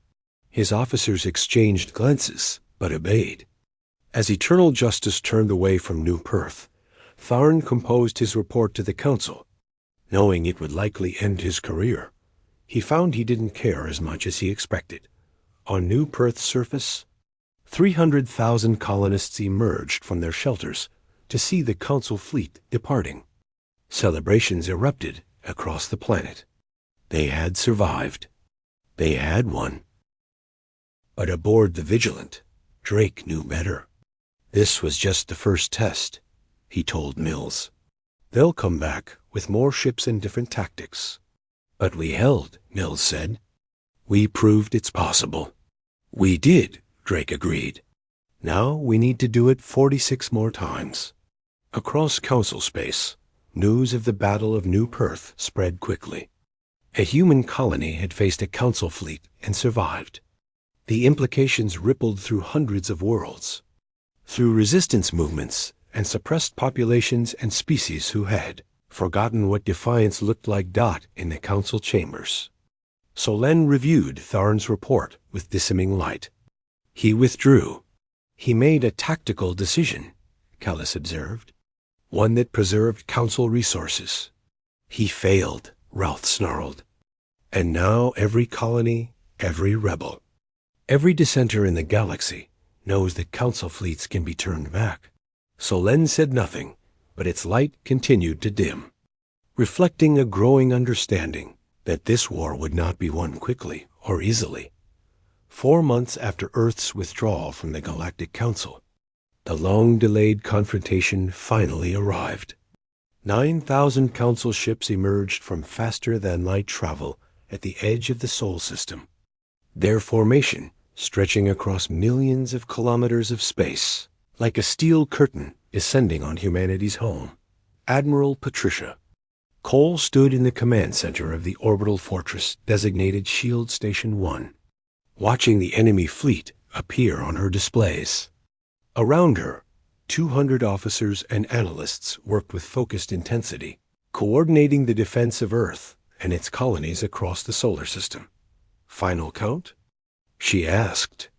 [SPEAKER 1] His officers exchanged glances, but obeyed. As Eternal Justice turned away from New Perth, Tharn composed his report to the Council. Knowing it would likely end his career, he found he didn't care as much as he expected. On New Perth's surface, 300,000 colonists emerged from their shelters to see the Council fleet departing. Celebrations erupted across the planet. They had survived. They had won. But aboard the Vigilant, Drake knew better. This was just the first test, he told Mills. They'll come back with more ships and different tactics. But we held, Mills said. We proved it's possible. We did, Drake agreed. Now we need to do it 46 more times. Across Council space, news of the Battle of New Perth spread quickly. A human colony had faced a Council fleet and survived. The implications rippled through hundreds of worlds, through resistance movements and suppressed populations and species who had forgotten what defiance looked like in the Council chambers. Solen reviewed Tharn's report with disseming light. He withdrew. He made a tactical decision, Callus observed, one that preserved Council resources. He failed, Routh snarled. And now every colony, every rebel, every dissenter in the galaxy knows that Council fleets can be turned back. Solen said nothing, but its light continued to dim, reflecting a growing understanding that this war would not be won quickly or easily. 4 months after Earth's withdrawal from the Galactic Council, the long-delayed confrontation finally arrived. 9,000 Council ships emerged from faster-than-light travel at the edge of the Sol system, their formation stretching across millions of kilometers of space, like a steel curtain descending on humanity's home. Admiral Patricia Cole stood in the command center of the orbital fortress designated Shield Station 1, watching the enemy fleet appear on her displays. Around her, 200 officers and analysts worked with focused intensity, coordinating the defense of Earth and its colonies across the solar system. Final count? She asked.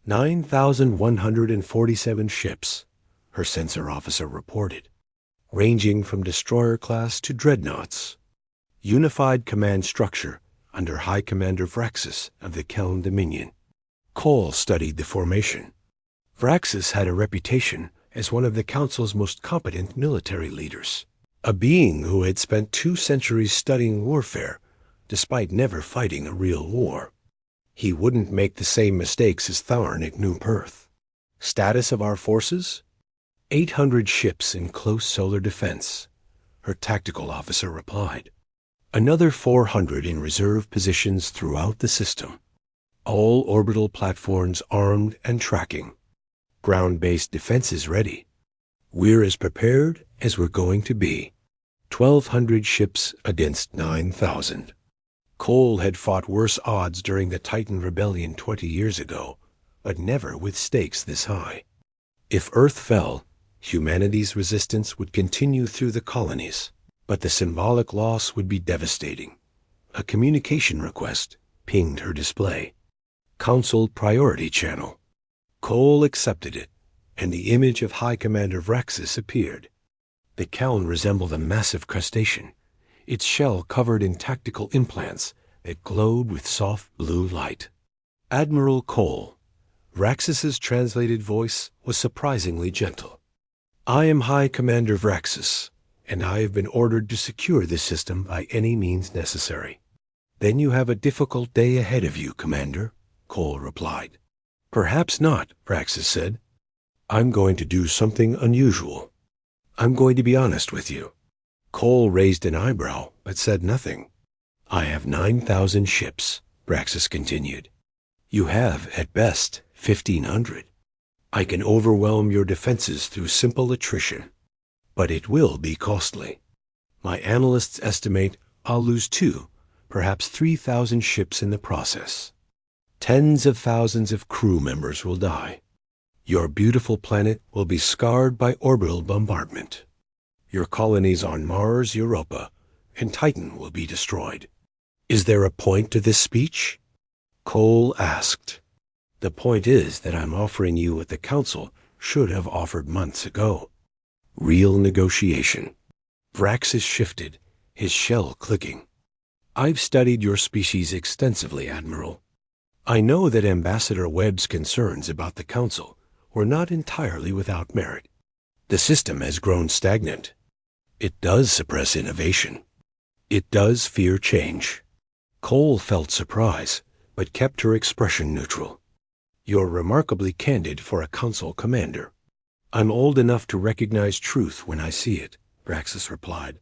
[SPEAKER 1] 9,147 ships, her sensor officer reported, ranging from destroyer class to dreadnoughts. Unified command structure under High Commander Vraxis of the Keln Dominion. Cole studied the formation. Vraxis had a reputation as one of the Council's most competent military leaders, a being who had spent 2 centuries studying warfare, despite never fighting a real war. He wouldn't make the same mistakes as Tharn at New Perth. Status of our forces? 800 ships in close solar defense, her tactical officer replied. Another 400 in reserve positions throughout the system. All orbital platforms armed and tracking. Ground-based defenses ready. We're as prepared as we're going to be. 1,200 ships against 9,000. Cole had fought worse odds during the Titan Rebellion 20 years ago, but never with stakes this high. If Earth fell, humanity's resistance would continue through the colonies, but the symbolic loss would be devastating. A communication request pinged her display. Council Priority Channel. Cole accepted it, and the image of High Commander Vraxis appeared. The Keln resembled a massive crustacean, its shell covered in tactical implants that glowed with soft blue light. Admiral Cole. Vraxis's translated voice was surprisingly gentle. I am High Commander Vraxis, and I have been ordered to secure this system by any means necessary. Then you have a difficult day ahead of you, Commander, Cole replied. Perhaps not, Vraxis said. I'm going to do something unusual. I'm going to be honest with you. Cole raised an eyebrow, but said nothing. I have 9,000 ships, Vraxis continued. You have, at best, 1,500. I can overwhelm your defenses through simple attrition, but it will be costly. My analysts estimate I'll lose 2, perhaps 3,000 ships in the process. Tens of thousands of crew members will die. Your beautiful planet will be scarred by orbital bombardment. Your colonies on Mars, Europa, and Titan will be destroyed. Is there a point to this speech? Cole asked. The point is that I'm offering you what the Council should have offered months ago. Real negotiation. Vraxis shifted, his shell clicking. I've studied your species extensively, Admiral. I know that Ambassador Webb's concerns about the Council were not entirely without merit. The system has grown stagnant. It does suppress innovation. It does fear change. Cole felt surprise, but kept her expression neutral. You're remarkably candid for a Council commander. I'm old enough to recognize truth when I see it, Vraxis replied.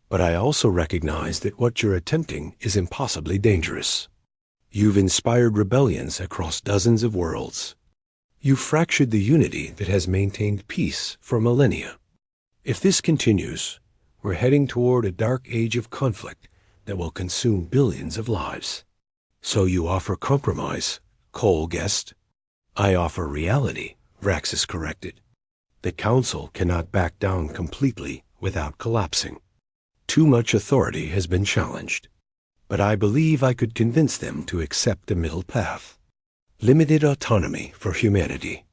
[SPEAKER 1] But I also recognize that what you're attempting is impossibly dangerous. You've inspired rebellions across dozens of worlds. You've fractured the unity that has maintained peace for millennia. If this continues, we're heading toward a dark age of conflict that will consume billions of lives. So you offer compromise, Cole guessed. I offer reality, Vraxis corrected. The Council cannot back down completely without collapsing. Too much authority has been challenged. But I believe I could convince them to accept a middle path. Limited autonomy for humanity.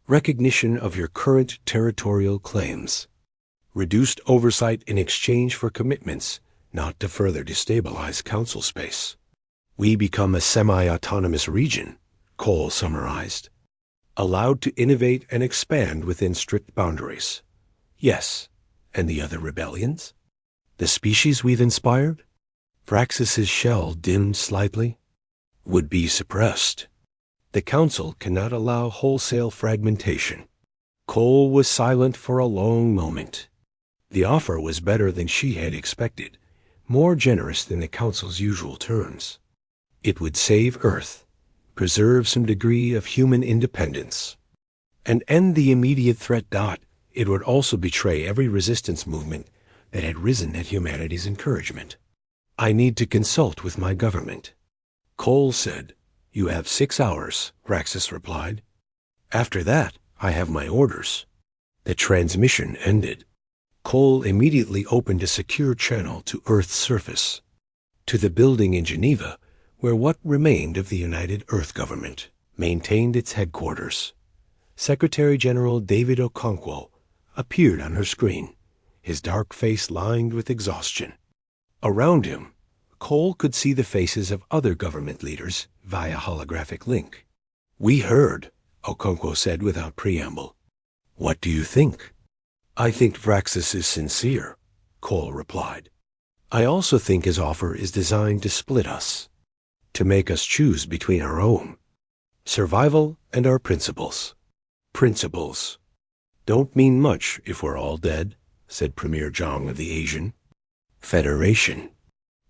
[SPEAKER 1] Recognition of your current territorial claims. Reduced oversight in exchange for commitments not to further destabilize Council space. We become a semi-autonomous region, Cole summarized. Allowed to innovate and expand within strict boundaries. Yes, and the other rebellions? The species we've inspired? Vraxis's shell dimmed slightly. Would be suppressed. The Council cannot allow wholesale fragmentation. Cole was silent for a long moment. The offer was better than she had expected, more generous than the Council's usual terms. It would save Earth, preserve some degree of human independence, and end the immediate threat. It would also betray every resistance movement that had risen at humanity's encouragement. I need to consult with my government. Cole said. You have 6 hours, Vraxis replied. After that, I have my orders. The transmission ended. Cole immediately opened a secure channel to Earth's surface, to the building in Geneva where what remained of the United Earth Government maintained its headquarters. Secretary General David Okonkwo appeared on her screen, his dark face lined with exhaustion. Around him, Cole could see the faces of other government leaders via holographic link. We heard, Okonkwo said without preamble. What do you think? I think Vraxis is sincere, Cole replied. I also think his offer is designed to split us, to make us choose between our own survival and our principles. Principles don't mean much if we're all dead, said Premier Zhang of the Asian. Federation.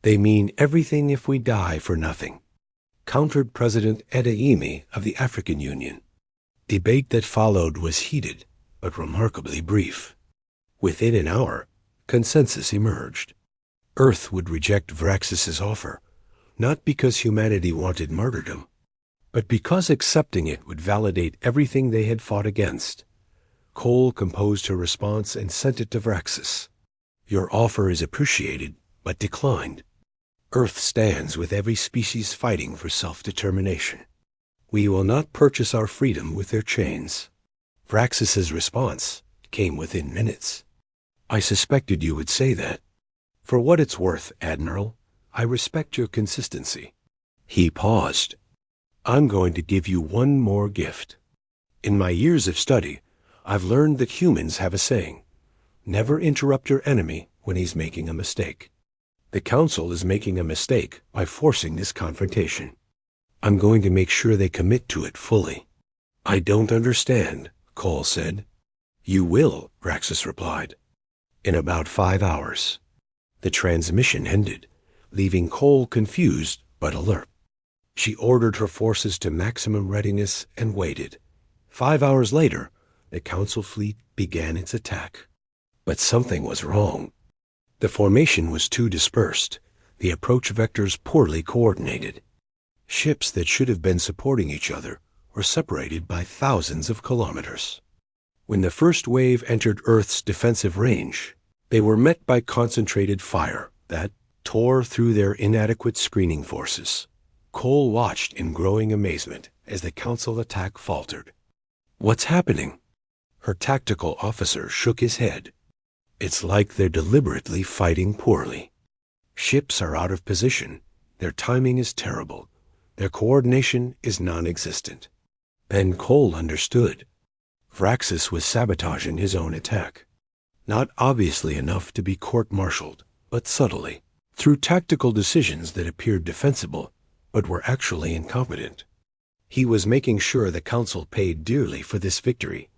[SPEAKER 1] They mean everything if we die for nothing, countered President Edeimi of the African Union. Debate that followed was heated, but remarkably brief. Within an hour, consensus emerged. Earth would reject Vraxis's offer, not because humanity wanted martyrdom, but because accepting it would validate everything they had fought against. Cole composed her response and sent it to Vraxis. Your offer is appreciated, but declined. Earth stands with every species fighting for self-determination. We will not purchase our freedom with their chains. Vraxis's response came within minutes. I suspected you would say that. For what it's worth, Admiral, I respect your consistency. He paused. I'm going to give you one more gift. In my years of study, I've learned that humans have a saying: never interrupt your enemy when he's making a mistake. The Council is making a mistake by forcing this confrontation. I'm going to make sure they commit to it fully. I don't understand, Cole said. You will, Raxus replied. In about 5 hours. The transmission ended, leaving Cole confused but alert. She ordered her forces to maximum readiness and waited. 5 hours later, the Council fleet began its attack. But something was wrong. The formation was too dispersed, the approach vectors poorly coordinated. Ships that should have been supporting each other were separated by thousands of kilometers. When the first wave entered Earth's defensive range, they were met by concentrated fire that tore through their inadequate screening forces. Cole watched in growing amazement as the Council attack faltered. What's happening? Her tactical officer shook his head. It's like they're deliberately fighting poorly. Ships are out of position. Their timing is terrible. Their coordination is non-existent. Then Cole understood. Vraxis was sabotaging his own attack. Not obviously enough to be court-martialed, but subtly, through tactical decisions that appeared defensible, but were actually incompetent. He was making sure the Council paid dearly for this victory.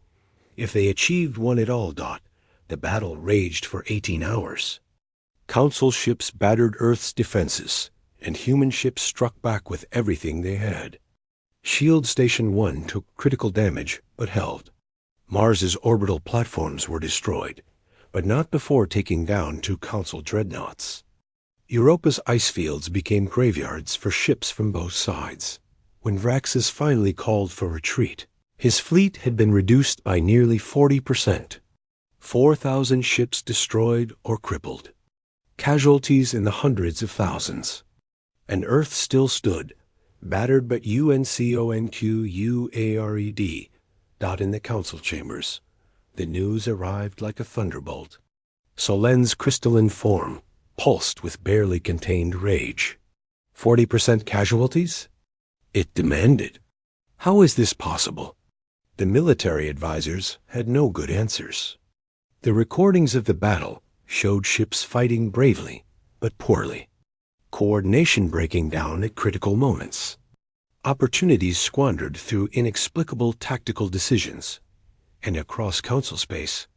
[SPEAKER 1] If they achieved one at all, the battle raged for 18 hours. Council ships battered Earth's defenses, and human ships struck back with everything they had. Shield Station 1 took critical damage, but held. Mars's orbital platforms were destroyed, but not before taking down 2 Council dreadnoughts. Europa's ice fields became graveyards for ships from both sides. When Vraxis finally called for retreat, his fleet had been reduced by nearly 40%. 4,000 ships destroyed or crippled. Casualties in the hundreds of thousands. And Earth still stood, battered but UNCONQUARED, in the Council chambers. The news arrived like a thunderbolt. Solen's crystalline form pulsed with barely contained rage. 40% casualties? It demanded. How is this possible? The military advisors had no good answers. The recordings of the battle showed ships fighting bravely, but poorly. Coordination breaking down at critical moments. Opportunities squandered through inexplicable tactical decisions. And across Council space,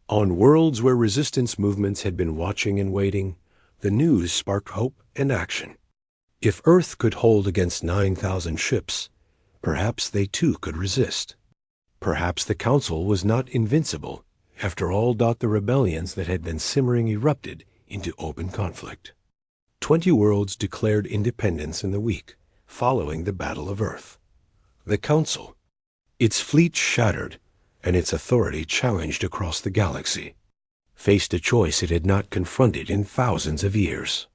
[SPEAKER 1] on worlds where resistance movements had been watching and waiting, the news sparked hope and action. If Earth could hold against 9,000 ships, perhaps they too could resist. Perhaps the Council was not invincible. After all, the rebellions that had been simmering erupted into open conflict. 20 worlds declared independence in the week following the Battle of Earth. The Council, its fleet shattered, and its authority challenged across the galaxy, faced a choice it had not confronted in thousands of years.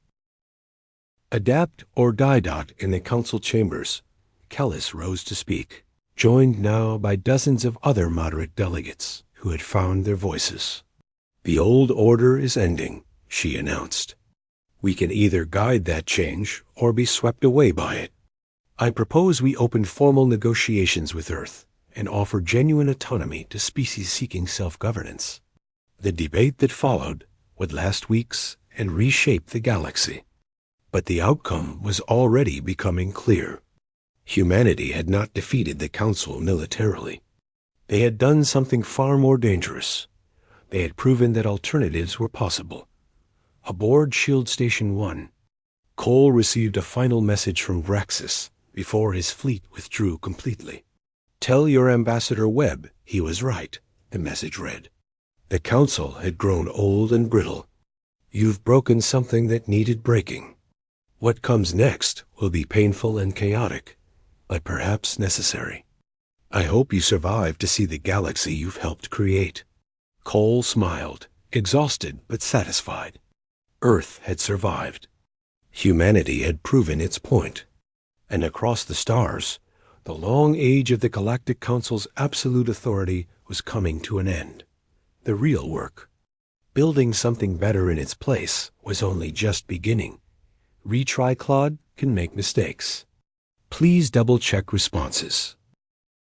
[SPEAKER 1] Adapt or die. In the Council chambers, Kellis rose to speak, joined now by dozens of other moderate delegates who had found their voices. The old order is ending, she announced. We can either guide that change or be swept away by it. I propose we open formal negotiations with Earth and offer genuine autonomy to species seeking self-governance. The debate that followed would last weeks and reshape the galaxy. But the outcome was already becoming clear. Humanity had not defeated the Council militarily. They had done something far more dangerous. They had proven that alternatives were possible. Aboard Shield Station 1, Cole received a final message from Vraxis before his fleet withdrew completely. Tell your Ambassador Webb he was right, the message read. The Council had grown old and brittle. You've broken something that needed breaking. What comes next will be painful and chaotic, but perhaps necessary. I hope you survive to see the galaxy you've helped create. Cole smiled, exhausted but satisfied. Earth had survived. Humanity had proven its point. And across the stars, the long age of the Galactic Council's absolute authority was coming to an end. The real work, building something better in its place, was only just beginning. Retry Claude can make mistakes. Please double-check responses.